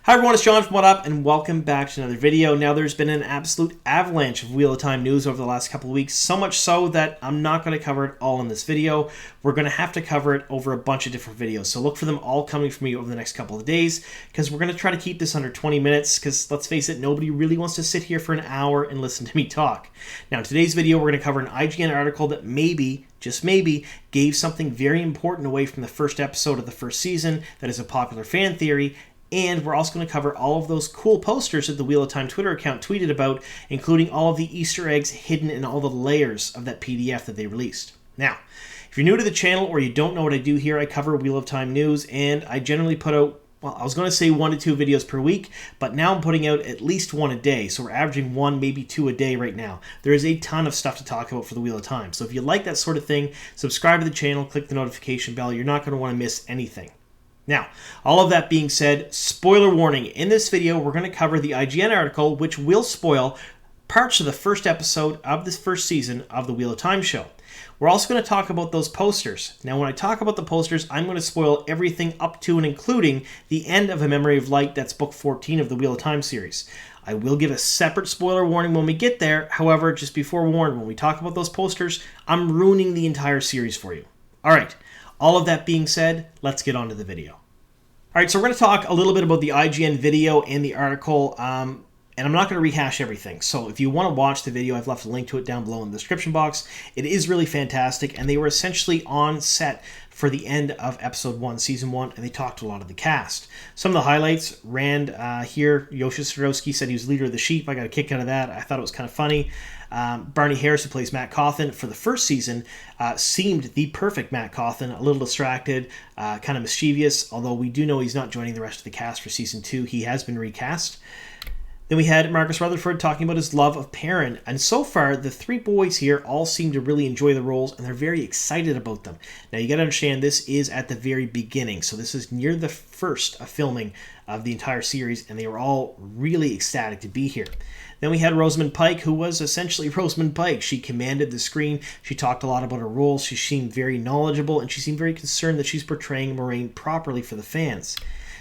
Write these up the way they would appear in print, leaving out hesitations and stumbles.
Hi everyone, it's John from What Up, and welcome back to another video. Now, there's been an absolute avalanche of Wheel of Time news over the last couple of weeks, so much so that I'm not going to cover it all in this video. We're going to have to cover it over a bunch of different videos, so look for them all coming from me over the next couple of days, because we're going to try to keep this under 20 minutes, because let's face it, nobody really wants to sit here for an hour and listen to me talk. Now, in today's video, we're going to cover an IGN article that maybe, just maybe, gave something very important away from the first episode of the first season that is a popular fan theory. And we're also going to cover all of those cool posters that the Wheel of Time Twitter account tweeted about, including all of the Easter eggs hidden in all the layers of that PDF that they released. Now, if you're new to the channel or you don't know what I do here, I cover Wheel of Time news, and I generally put out, well, I was going to say 1 to 2 videos per week, but now I'm putting out at least 1 a day, so we're averaging 1, maybe 2 a day right now. There is a ton of stuff to talk about for the Wheel of Time, so if you like that sort of thing, subscribe to the channel, click the notification bell. You're not going to want to miss anything. Now, all of that being said, spoiler warning. In this video, we're going to cover the IGN article, which will spoil parts of the first episode of this first season of the Wheel of Time show. We're also going to talk about those posters. Now, when I talk about the posters, I'm going to spoil everything up to and including the end of A Memory of Light, that's book 14 of the Wheel of Time series. I will give a separate spoiler warning when we get there. However, just be forewarned, when we talk about those posters, I'm ruining the entire series for you. All right. All of that being said, let's get on to the video. All right, so we're going to talk a little bit about the IGN video and the article, and I'm not going to rehash everything. So if you want to watch the video, I've left a link to it down below in the description box. It is really fantastic, and they were essentially on set for the end of episode 1, season 1, and they talked to a lot of the cast. Some of the highlights, Rand here, Yosha Swarovski said he was leader of the sheep. I got a kick out of that. I thought it was kind of funny. Barney Harris, who plays Matt Cawthon for the first season, seemed the perfect Matt Cawthon, a little distracted, kind of mischievous, although we do know he's not joining the rest of the cast for season 2. He has been recast. Then we had Marcus Rutherford talking about his love of Perrin, and so far the 3 boys here all seem to really enjoy the roles, and they're very excited about them. Now you got to understand, this is at the very beginning, so this is near the first of filming of the entire series, and they were all really ecstatic to be here. Then we had Rosamund Pike, who was essentially Rosamund Pike. She commanded the screen. She talked a lot about her roles. She seemed very knowledgeable, and she seemed very concerned that she's portraying Moraine properly for the fans.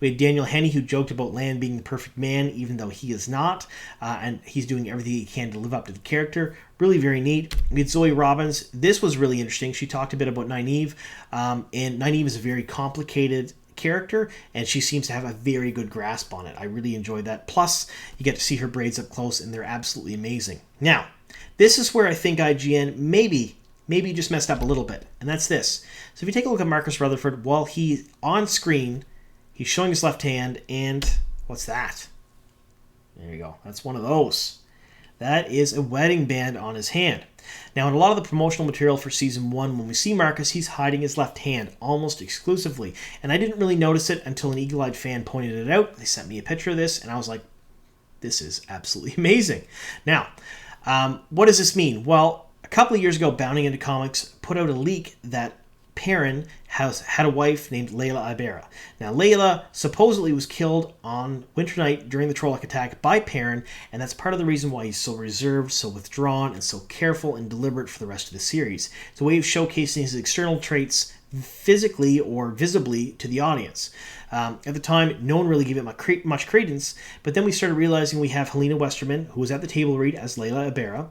We had Daniel Henney, who joked about Lan being the perfect man, even though he is not, and he's doing everything he can to live up to the character. Really very neat. We had Zoe Robbins. This was really interesting. She talked a bit about Nynaeve, and Nynaeve is a very complicated character, and she seems to have a very good grasp on it. I really enjoyed that. Plus, you get to see her braids up close, and they're absolutely amazing. Now, this is where I think IGN maybe just messed up a little bit, and that's this. So if you take a look at Marcus Rutherford, while he's on screen, he's showing his left hand, and what's that? There you go. That's one of those. That is a wedding band on his hand. Now, in a lot of the promotional material for Season 1, when we see Marcus, he's hiding his left hand almost exclusively. And I didn't really notice it until an eagle-eyed fan pointed it out. They sent me a picture of this, and I was like, this is absolutely amazing. Now, what does this mean? Well, a couple of years ago, Bounding Into Comics put out a leak that Perrin had a wife named Layla Ibera. Now, Layla supposedly was killed on Winter Night during the Trolloc attack by Perrin, and that's part of the reason why he's so reserved, so withdrawn, and so careful and deliberate for the rest of the series. It's a way of showcasing his external traits physically or visibly to the audience. At the time, no one really gave it much credence, but then we started realizing we have Helena Westerman, who was at the table read as Layla Ibera.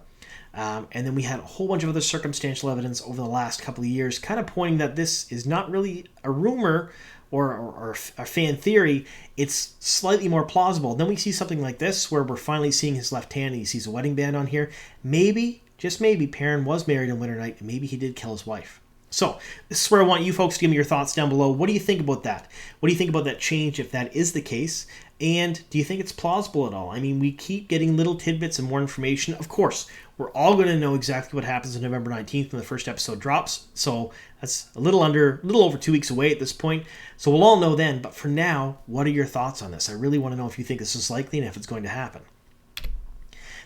And then we had a whole bunch of other circumstantial evidence over the last couple of years, kind of pointing that this is not really a rumor or a fan theory. It's slightly more plausible. Then we see something like this, where we're finally seeing his left hand, and he sees a wedding band on here. Maybe, just maybe, Perrin was married on Winter Night, and maybe he did kill his wife. So, this is where I want you folks to give me your thoughts down below. What do you think about that? What do you think about that change, if that is the case? And do you think it's plausible at all? I mean, we keep getting little tidbits and more information. Of course, we're all going to know exactly what happens on November 19th when the first episode drops. So that's a little over 2 weeks away at this point. So we'll all know then. But for now, what are your thoughts on this? I really want to know if you think this is likely and if it's going to happen.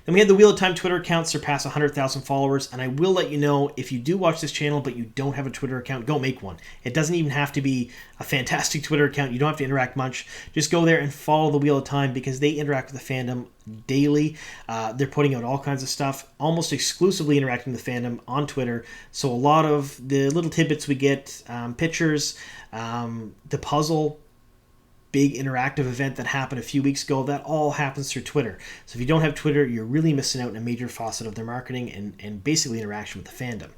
Then we had the Wheel of Time Twitter account surpass 100,000 followers, and I will let you know, if you do watch this channel but you don't have a Twitter account, go make one. It doesn't even have to be a fantastic Twitter account. You don't have to interact much. Just go there and follow the Wheel of Time, because they interact with the fandom daily. They're putting out all kinds of stuff, almost exclusively interacting with the fandom on Twitter. So a lot of the little tidbits we get, pictures, the puzzle, big interactive event that happened a few weeks ago. That all happens through Twitter. So if you don't have Twitter, you're really missing out on a major facet of their marketing and basically interaction with the fandom.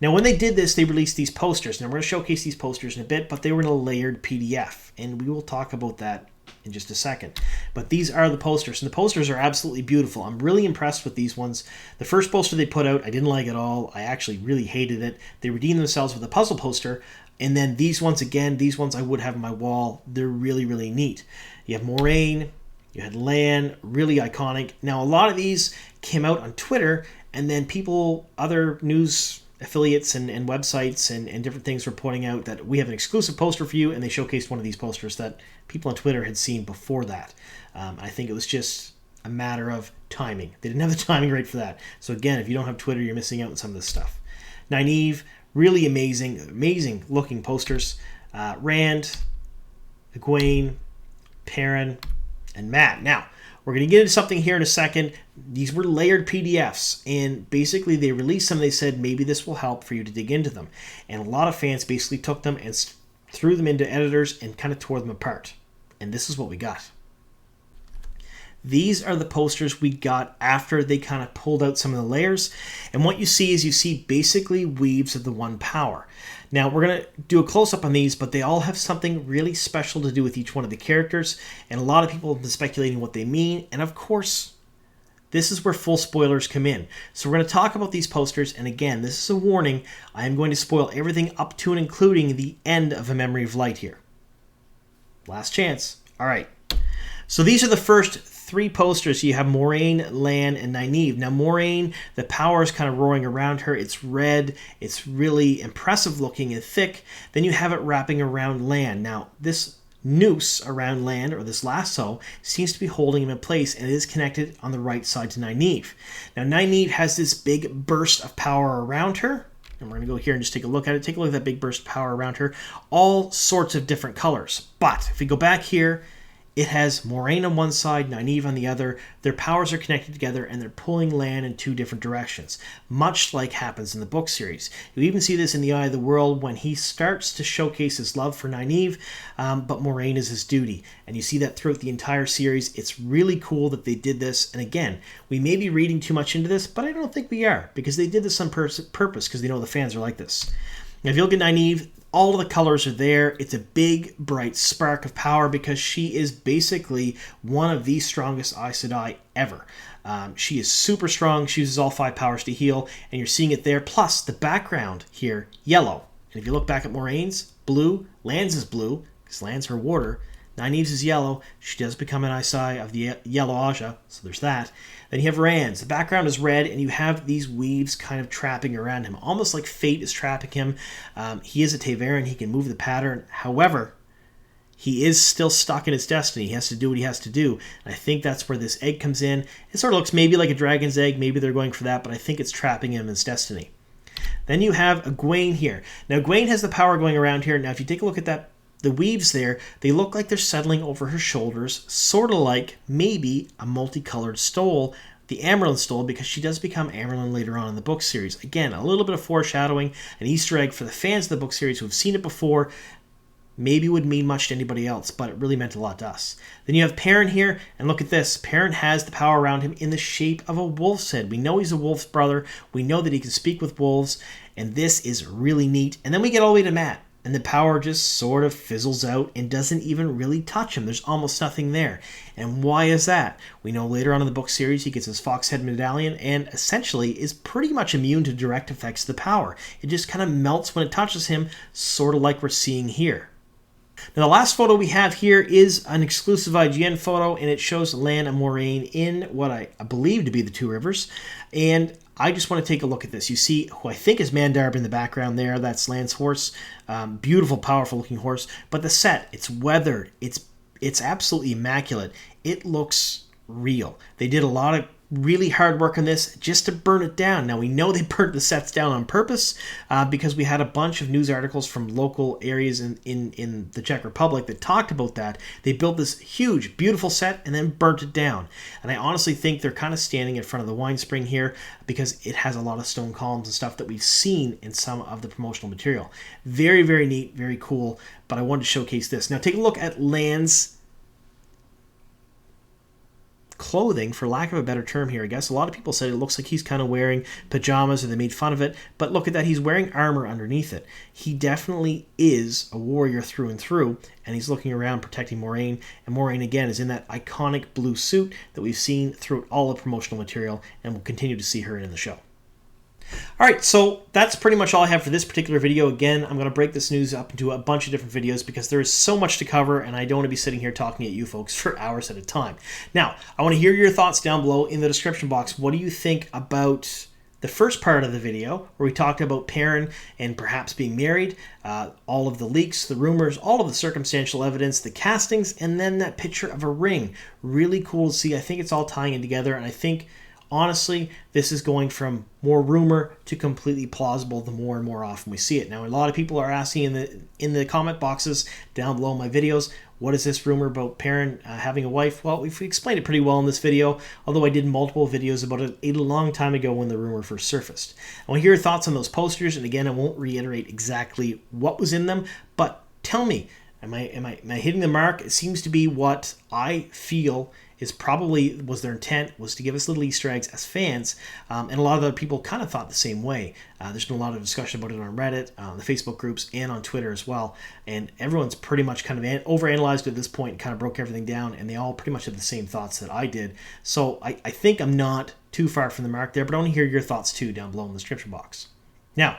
Now, when they did this, they released these posters. Now, we're going to showcase these posters in a bit, but they were in a layered PDF, and we will talk about that in just a second. But these are the posters, and the posters are absolutely beautiful. I'm really impressed with these ones. The first poster they put out, I didn't like at all. I actually really hated it. They redeemed themselves with a puzzle poster, and then these ones, again, these ones I would have on my wall. They're really, really neat. You have Moraine, you had Lan, really iconic. Now, a lot of these came out on Twitter, and then people, other news affiliates and websites and different things were pointing out that we have an exclusive poster for you, and they showcased one of these posters that people on Twitter had seen before that. I think it was just a matter of timing. They didn't have the timing right for that. So again, if you don't have Twitter, you're missing out on some of this stuff. Nynaeve, really amazing looking posters. Rand, Egwene, Perrin, and Mat. Now, we're going to get into something here in a second. These were layered PDFs, and basically they released them. They said maybe this will help for you to dig into them. And a lot of fans basically took them and threw them into editors and kind of tore them apart. And this is what we got. These are the posters we got after they kind of pulled out some of the layers. And what you see basically weaves of the one power. Now, we're going to do a close-up on these, but they all have something really special to do with each one of the characters. And a lot of people have been speculating what they mean. And of course, this is where full spoilers come in. So we're going to talk about these posters. And again, this is a warning. I am going to spoil everything up to and including the end of A Memory of Light here. Last chance. All right. So these are the first three posters. You have Moraine, Lan, and Nynaeve. Now, Moraine, the power is kind of roaring around her. It's red. It's really impressive looking and thick. Then you have it wrapping around Lan. Now, this noose around Lan, or this lasso, seems to be holding him in place, and it is connected on the right side to Nynaeve. Now, Nynaeve has this big burst of power around her. And we're going to go here and just take a look at it. Take a look at that big burst of power around her. All sorts of different colors. But if we go back here, it has Moraine on one side, Nynaeve on the other. Their powers are connected together, and they're pulling Lan in two different directions, much like happens in the book series. You even see this in The Eye of the World when he starts to showcase his love for Nynaeve, but Moraine is his duty. And you see that throughout the entire series. It's really cool that they did this. And again, we may be reading too much into this, but I don't think we are, because they did this on purpose, because they know the fans are like this. Now, if you look at Nynaeve, all of the colors are there. It's a big, bright spark of power because she is basically one of the strongest Aes Sedai ever. She is super strong. She uses all 5 powers to heal, and you're seeing it there. Plus, the background here, yellow. And if you look back at Moraine's, blue. Lan's is blue, because Lan's her warder. Nynaeve's is yellow. She does become an Aes Sedai of the Yellow Aja, so there's that. Then you have Rand's. The background is red, and you have these weaves kind of trapping around him, almost like fate is trapping him. He is a Ta'veren. He can move the pattern. However, he is still stuck in his destiny. He has to do what he has to do. And I think that's where this egg comes in. It sort of looks maybe like a dragon's egg. Maybe they're going for that, but I think it's trapping him in his destiny. Then you have Egwene here. Now, Egwene has the power going around here. Now, if you take a look at that, the weaves there, they look like they're settling over her shoulders, sort of like maybe a multicolored stole, the Amaryllis stole, because she does become Amaryllis later on in the book series. Again, a little bit of foreshadowing, an Easter egg for the fans of the book series who have seen it before. Maybe wouldn't mean much to anybody else, but it really meant a lot to us. Then you have Perrin here, and look at this. Perrin has the power around him in the shape of a wolf's head. We know he's a wolf's brother. We know that he can speak with wolves, and this is really neat. And then we get all the way to Mat. And the power just sort of fizzles out and doesn't even really touch him. There's almost nothing there. And why is that? We know later on in the book series he gets his fox head medallion and essentially is pretty much immune to direct effects of the power. It just kind of melts when it touches him, sort of like we're seeing here. Now, the last photo we have here is an exclusive IGN photo, and it shows Lan and Moraine in what I believe to be the Two Rivers. And I just want to take a look at this. You see who I think is Mandarb in the background there. That's Lan's horse. Beautiful, powerful looking horse. But the set, it's weathered. It's absolutely immaculate. It looks real. They did a lot of really hard work on this just to burn it down. Now, we know they burnt the sets down on purpose because we had a bunch of news articles from local areas in the Czech Republic that talked about that. They built this huge, beautiful set and then burnt it down. And I honestly think they're kind of standing in front of the wine spring here because it has a lot of stone columns and stuff that we've seen in some of the promotional material. Very, very neat, very cool, but I wanted to showcase this. Now, take a look at Land's clothing, for lack of a better term here, I guess. A lot of people said it looks like he's kind of wearing pajamas, or they made fun of it, but look at that, he's wearing armor underneath it. He definitely is a warrior through and through, and he's looking around protecting Moiraine, and Moiraine again is in that iconic blue suit that we've seen throughout all the promotional material, and we'll continue to see her in the show. All right, so that's pretty much all I have for this particular video. Again, I'm going to break this news up into a bunch of different videos because there is so much to cover, and I don't want to be sitting here talking at you folks for hours at a time. Now, I want to hear your thoughts down below in the description box. What do you think about the first part of the video where we talked about Perrin and perhaps being married, all of the leaks, the rumors, all of the circumstantial evidence, the castings, and then that picture of a ring? Really cool to see. I think it's all tying in together, and I think honestly, this is going from more rumor to completely plausible the more and more often we see it. Now, a lot of people are asking in the comment boxes down below my videos, what is this rumor about Perrin having a wife? Well, we've explained it pretty well in this video, although I did multiple videos about it a long time ago when the rumor first surfaced. I want to hear your thoughts on those posters, and again, I won't reiterate exactly what was in them, but tell me, am I hitting the mark? It seems to be what I feel is probably was their intent, was to give us little Easter eggs as fans, and a lot of other people kind of thought the same way. There's been a lot of discussion about it on Reddit, the Facebook groups, and on Twitter as well, and everyone's pretty much kind of overanalyzed it at this point and kind of broke everything down, and they all pretty much have the same thoughts that I did. So I think I'm not too far from the mark there, but I want to hear your thoughts too down below in the description box. Now,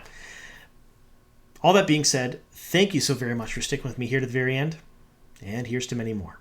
all that being said, thank you so very much for sticking with me here to the very end, and here's to many more.